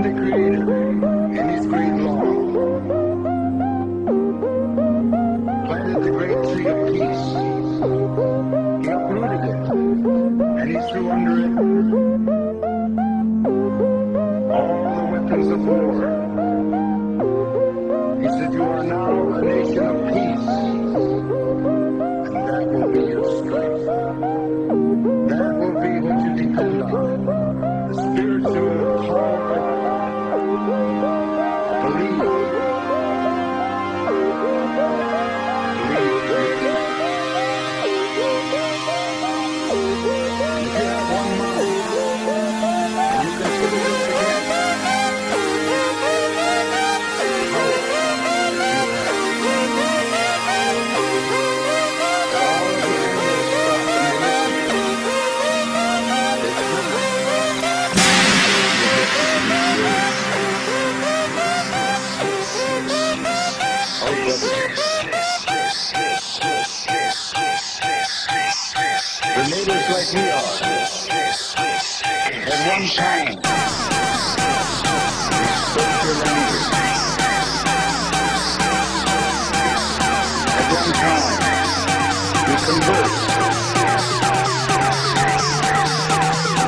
the Creator in His great law planted the great tree of peace. He uprooted it, and He threw under it all the weapons of war. He said, you are now a nation of peace, and that will be your strength. That will be what you depend on. The spiritual power to believe. If you have one mind, and you consider this again, the neighbors like we are, at one time, we spoke their language. At one time, we conversed.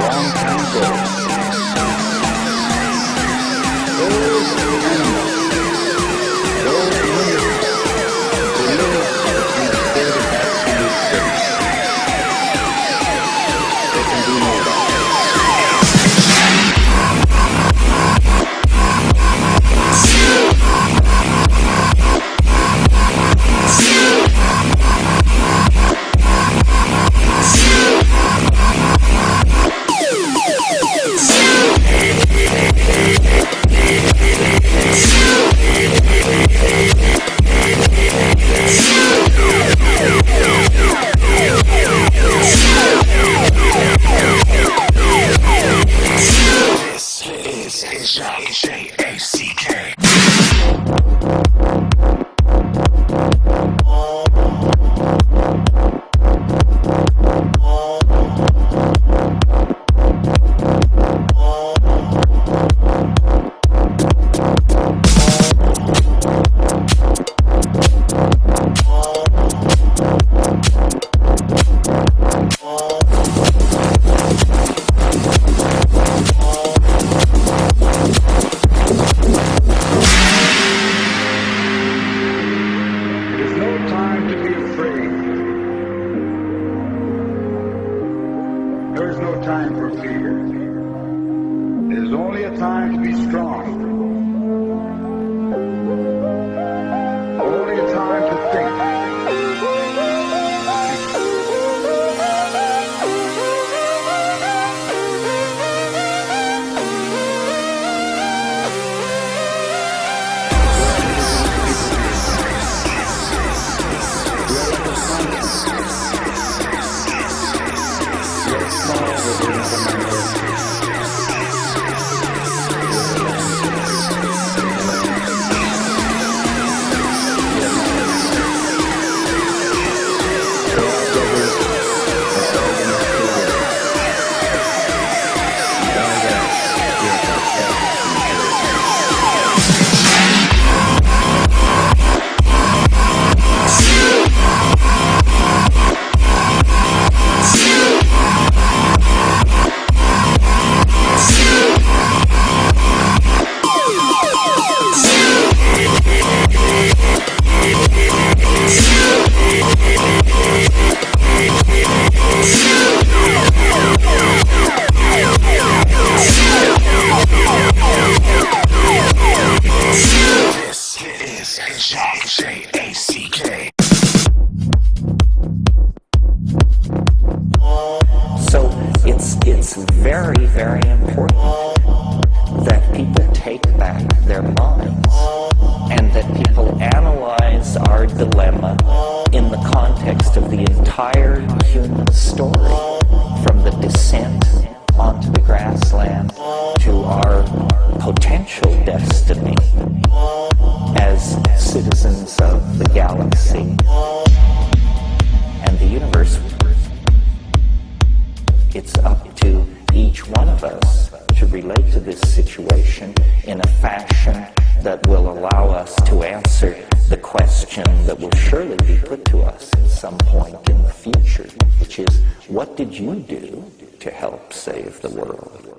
Long time ago. Those animals, those women, who live in a state of absolute safety. They can do no wrong. J-A-C-K. There is no time for fear. It is only a time to be strong. Only a time to think. J-A-C-K. So it's very, very important that people take back their minds and that people analyze our dilemma in the context of the entire human story, from the descent onto the grassland to our potential destiny as citizens of the galaxy and the universe. It's up to each one of us to relate to into this situation in a fashion that will allow us to answer the question that will surely be put to us at some point in the future, which is, what did you do to help save the world?